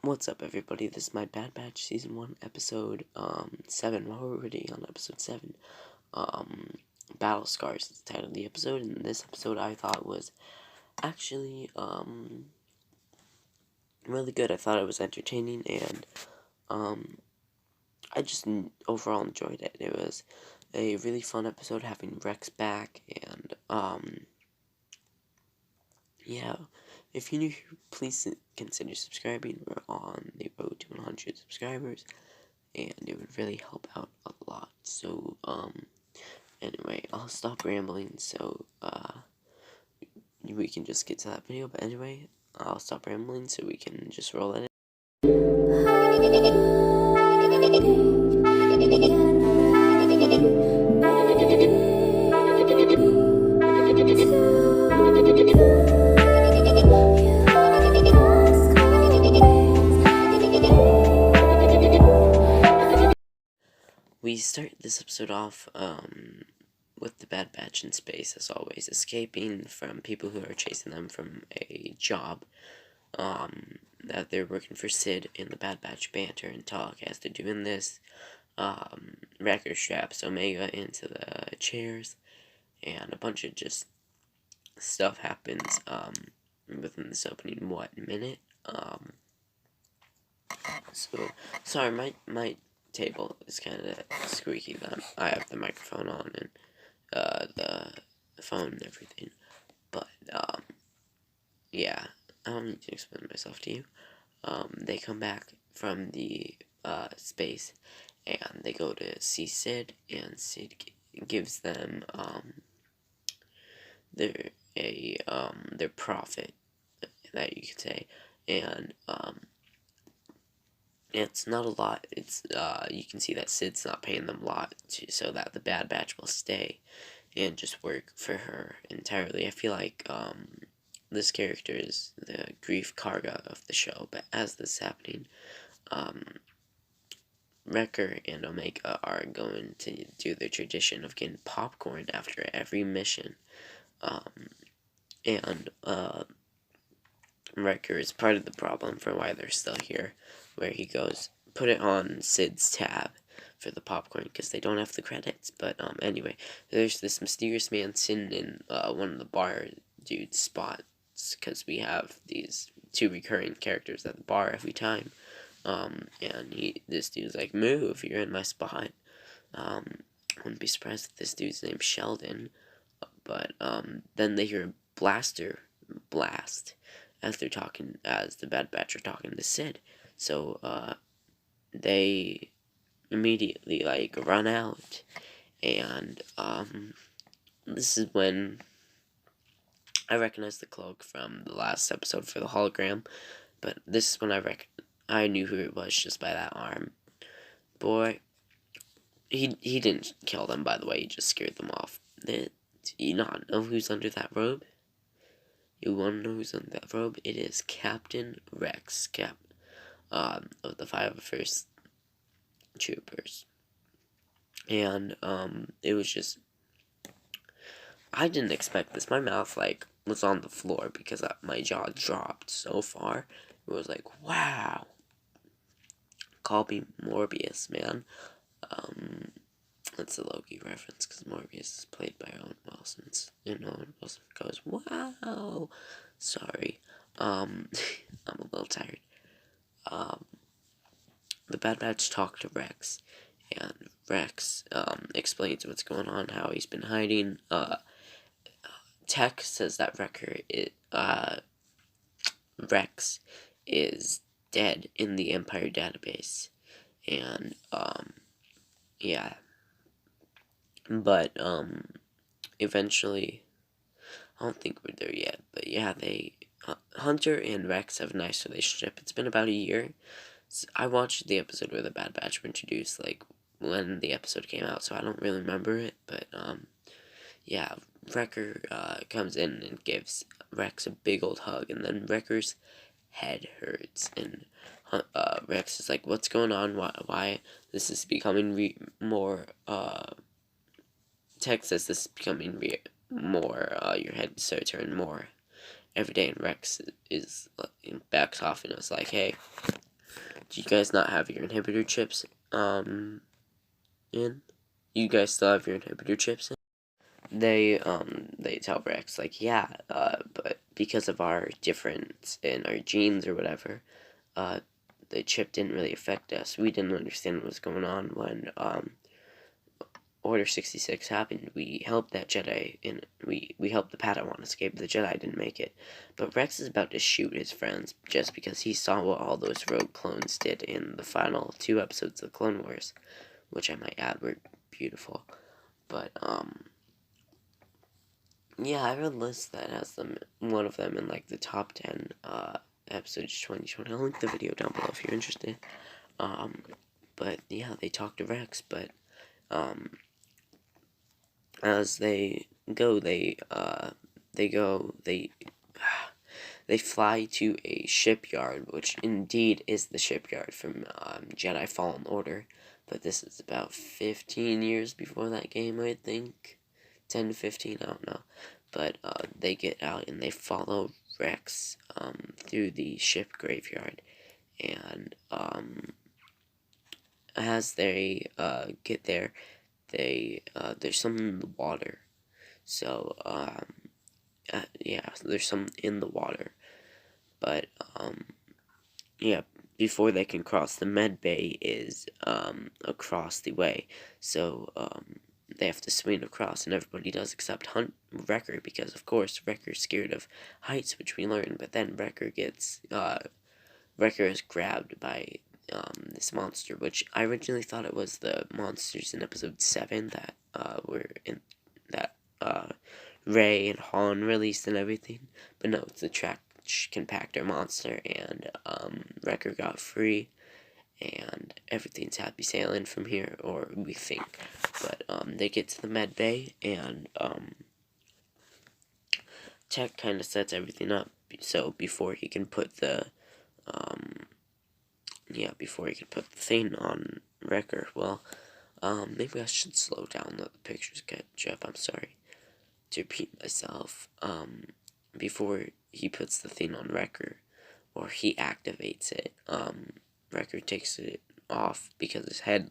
What's up, everybody? This is my Bad Batch Season 1, Episode 7. Well, we're already on Episode 7. Battle Scars is the title of the episode, and this episode I thought was actually, really good. I thought it was entertaining, and, I just overall enjoyed it. It was a really fun episode having Rex back, and, yeah. If you're new here, please consider subscribing. We're on the road to 100 subscribers, and it would really help out a lot. So, anyway, I'll stop rambling so, we can just get to that video. But anyway, I'll stop rambling so we can just roll it in. We start this episode off with the Bad Batch in space, as always, escaping from people who are chasing them from a job that they're working for Sid, and the Bad Batch banter and talk as they're doing this. Wrecker straps Omega into the chairs, and a bunch of just stuff happens within this opening, minute? So, sorry, my table is kind of squeaky. I have the microphone on and the phone and everything, but yeah, I don't need to explain myself to you. They come back from the space, and they go to see Sid, and Sid gives them their profit, that you could say, and it's not a lot. It's you can see that Sid's not paying them a lot so that the Bad Batch will stay and just work for her entirely. I feel like this character is the Grief Karga of the show, but as this is happening, Wrecker and Omega are going to do their tradition of getting popcorn after every mission, and Wrecker is part of the problem for why they're still here, where he goes, put it on Sid's tab for the popcorn, because they don't have the credits. But anyway, there's this mysterious man sitting in one of the bar dude's spots, because we have these two recurring characters at the bar every time, and this dude's like, move, you're in my spot. Wouldn't be surprised if this dude's named Sheldon, but then they hear a blaster blast as the Bad Batch are talking to Sid. So they immediately run out, and this is when I recognize the cloak from the last episode for the hologram, but this is when I knew who it was just by that arm. Boy, he didn't kill them, by the way, he just scared them off. Do you not know who's under that robe? You want to know who's under that robe? It is Captain Rex, of the 501st Troopers. And it was just, I didn't expect this. My mouth was on the floor because my jaw dropped so far. It was like, wow. Call me Morbius, man. That's a Loki reference, because Morbius is played by Owen Wilson. And Owen Wilson goes, wow. Sorry. I'm a little tired. The Bad Batch talk to Rex, and Rex explains what's going on, how he's been hiding. Tech says that Rex is dead in the Empire database, and yeah, but eventually, I don't think we're there yet, but yeah, Hunter and Rex have a nice relationship. It's been about a year. I watched the episode where the Bad Batch were introduced, when the episode came out, so I don't really remember it, but, yeah, Wrecker, comes in and gives Rex a big old hug, and then Wrecker's head hurts, and, Rex is like, what's going on, why this is becoming more, Tech says this is becoming more, your head starts hurting more every day, and Rex backs off and was like, hey, Do you guys not have your inhibitor chips, in? You guys still have your inhibitor chips in? They tell Rex, like, yeah, but because of our difference in our genes or whatever, the chip didn't really affect us. We didn't understand what was going on when, Order 66 happened. We helped that Jedi, and we helped the Padawan escape. The Jedi didn't make it. But Rex is about to shoot his friends just because he saw what all those rogue clones did in the final 2 episodes of Clone Wars, which I might add were beautiful. But, yeah, I read a list that has one of them in, like, the top 10, episodes 2020. I'll link the video down below if you're interested. But, yeah, they talk to Rex, but, as they go, they fly to a shipyard, which indeed is the shipyard from Jedi Fallen Order, but this is about 15 years before that game, I think. 10 to 15, I don't know. But they get out and they follow Rex through the ship graveyard, and as they get there, there's something in the water. So yeah, there's some in the water, but yeah, before they can cross, the med bay is across the way, so they have to swing across, and everybody does except Wrecker, because of course Wrecker's scared of heights, which we learn. But then Wrecker is grabbed by this monster, which I originally thought it was the monsters in episode 7 that were in that Ray and Han released and everything, but no, it's the trash compactor monster, and Wrecker got free, and everything's happy sailing from here, or we think. But they get to the med bay, and Tech kind of sets everything up, so before he can put the thing on Wrecker, well, maybe I should slow down, let the pictures catch up. I'm sorry to repeat myself. Before he puts the thing on Wrecker, or he activates it, Wrecker takes it off because his head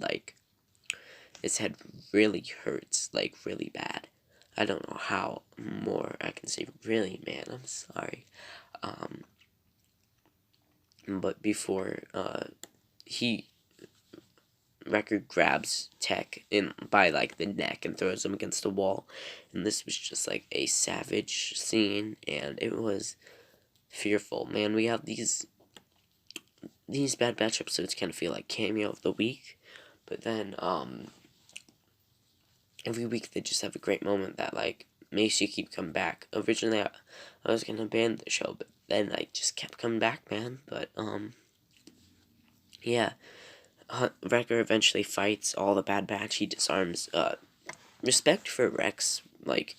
really hurts, like, really bad. I don't know how more I can say really, man, I'm sorry. But before, Wrecker grabs Tech by, like, the neck and throws him against the wall, and this was just, like, a savage scene, and it was fearful. Man, we have these Bad Batch episodes kind of feel like cameo of the week, but then, every week they just have a great moment that, like, makes you keep coming back. Originally, I was gonna ban the show, but then I just kept coming back, man. But, yeah. Wrecker eventually fights all the Bad Batch. He disarms. Respect for Rex, like,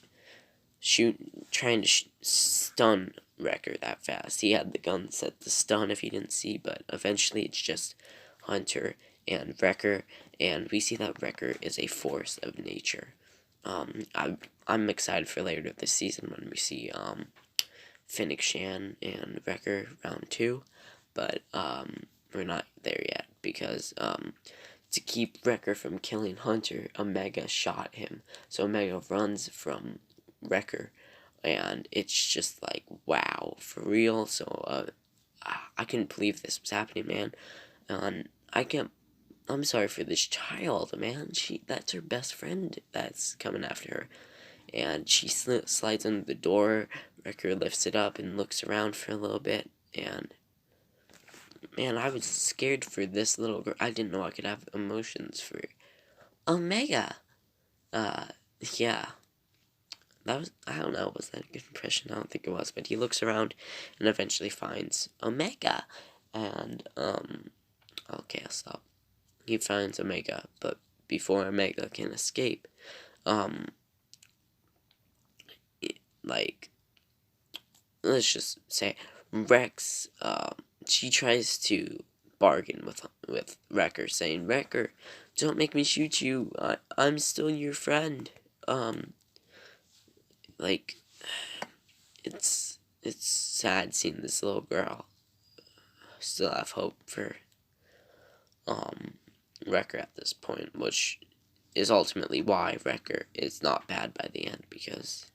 trying to stun Wrecker that fast. He had the gun set to stun if he didn't see, but eventually it's just Hunter and Wrecker, and we see that Wrecker is a force of nature. I'm excited for later this season when we see Finnick Shan and Wrecker round 2, but we're not there yet, because to keep Wrecker from killing Hunter, Omega shot him. So Omega runs from Wrecker, and it's just like, wow, for real. So I couldn't believe this was happening, man. And I'm sorry for this child, man. That's her best friend that's coming after her, and she slides under the door. Wrecker lifts it up and looks around for a little bit, and man, I was scared for this little girl. I didn't know I could have emotions for Omega. Yeah. That was, I don't know, was that a good impression? I don't think it was, but he looks around and eventually finds Omega. And, okay, I'll stop. He finds Omega, but before Omega can escape, let's just say, Rex, she tries to bargain with Wrecker, saying, Wrecker, don't make me shoot you, I'm still your friend. Like, it's sad seeing this little girl still have hope for Wrecker at this point, which is ultimately why Wrecker is not bad by the end, because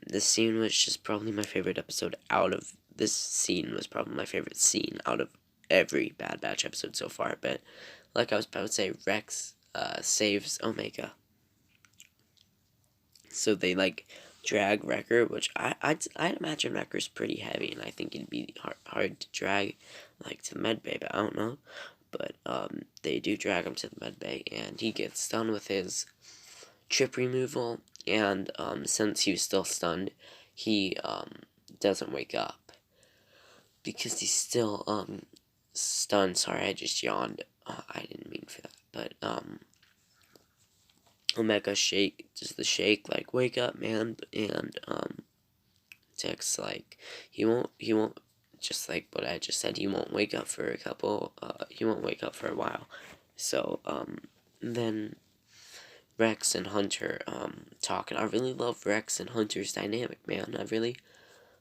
this scene was just probably my favorite episode out of, this scene was probably my favorite scene out of every Bad Batch episode so far, but like I was about to say, Rex saves Omega. So they, like, drag Wrecker, which I'd imagine Wrecker's pretty heavy, and I think it'd be hard to drag, like, to the medbay, but I don't know. But they do drag him to the medbay, and he gets stunned with his chip removal, and since he was still stunned, he doesn't wake up because he's still stunned. Sorry, I just yawned. I didn't mean for that, but Omega does the shake, like, wake up, man, and Tech's like, he won't, just like what I just said, he won't wake up for he won't wake up for a while. So then Rex and Hunter talk, and I really love Rex and Hunter's dynamic, man. I really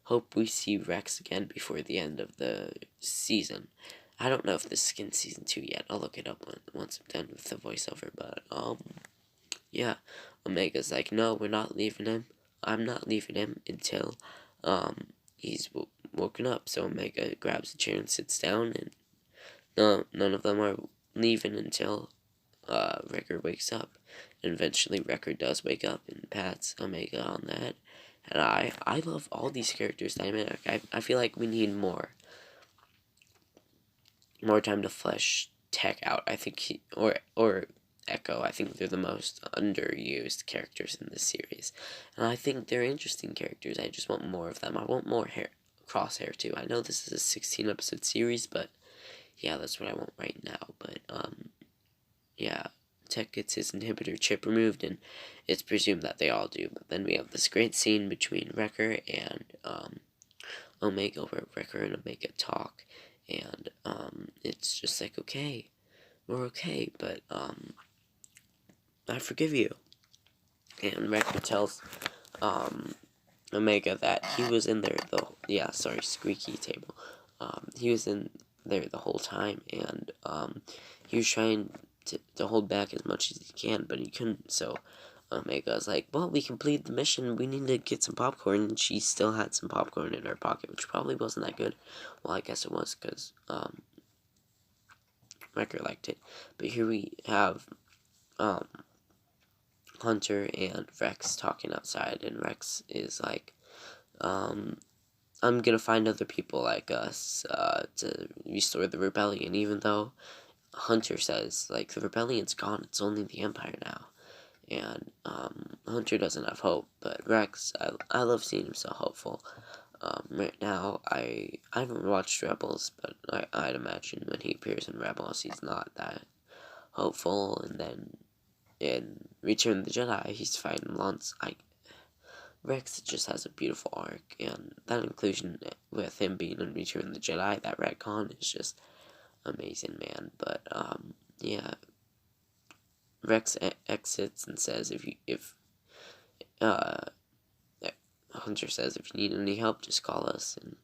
hope we see Rex again before the end of the season. I don't know if this is in season 2 yet. I'll look it up once I'm done with the voiceover, but yeah, Omega's like, no, we're not leaving him. I'm not leaving him until he's woken up. So Omega grabs a chair and sits down, and none of them are leaving until Wrecker wakes up. And eventually Wrecker does wake up and pats Omega on the head. And I love all these characters' dynamic. I feel like we need more time to flesh Tech out. I think or Echo, I think they're the most underused characters in this series. And I think they're interesting characters. I just want more of them. I want more Crosshair too. I know this is a 16 episode series, but yeah, that's what I want right now. But yeah, Tech gets his inhibitor chip removed, and it's presumed that they all do. But then we have this great scene between Wrecker and Omega, where Wrecker and Omega talk, and it's just like, okay, we're okay, but I forgive you. And Wrecker tells Omega that he was in there squeaky table. He was in there the whole time, and he was trying to hold back as much as he can, but he couldn't. So Omega's like, well, we completed the mission, we need to get some popcorn. And she still had some popcorn in her pocket, which probably wasn't that good. Well, I guess it was, because Wrecker liked it. But here we have Hunter and Rex talking outside, and Rex is like, I'm gonna find other people like us to restore the rebellion, even though Hunter says, like, the rebellion's gone, it's only the Empire now. And Hunter doesn't have hope, but Rex, I love seeing him so hopeful. Right now, I haven't watched Rebels, but I'd imagine when he appears in Rebels, he's not that hopeful. And then in Return of the Jedi, he's fighting Lance. Rex just has a beautiful arc, and that inclusion with him being in Return of the Jedi, that retcon is just amazing, man. But yeah, Rex exits and says, if Hunter says, if you need any help, just call us. And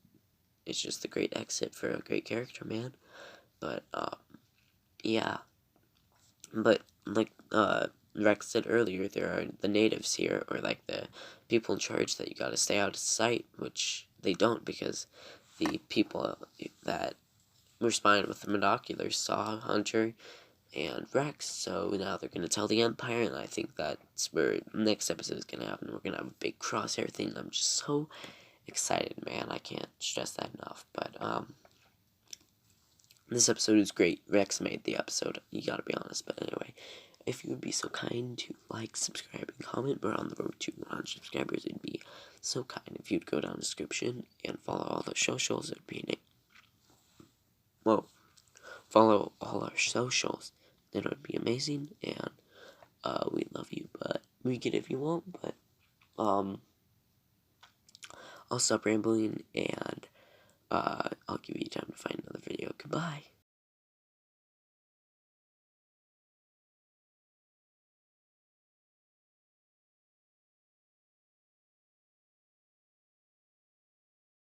it's just a great exit for a great character, man. But yeah, but like Rex said earlier, there are the natives here, or like the people in charge, that you gotta stay out of sight, which they don't, because the people that were spying with the binoculars saw Hunter and Rex, so now they're gonna tell the Empire, and I think that's where next episode is gonna happen. We're gonna have a big crosshair thing. I'm just so excited, man. I can't stress that enough. But this episode is great. Rex made the episode, you gotta be honest. But anyway, if you would be so kind to like, subscribe, and comment, we're on the road to 100 subscribers. It'd be so kind if you'd go down the description and follow all the socials. It'd be follow all our socials. Then it would be amazing, and we love you. But we get it if you won't. But I'll stop rambling, and I'll give you time to find another video. Goodbye.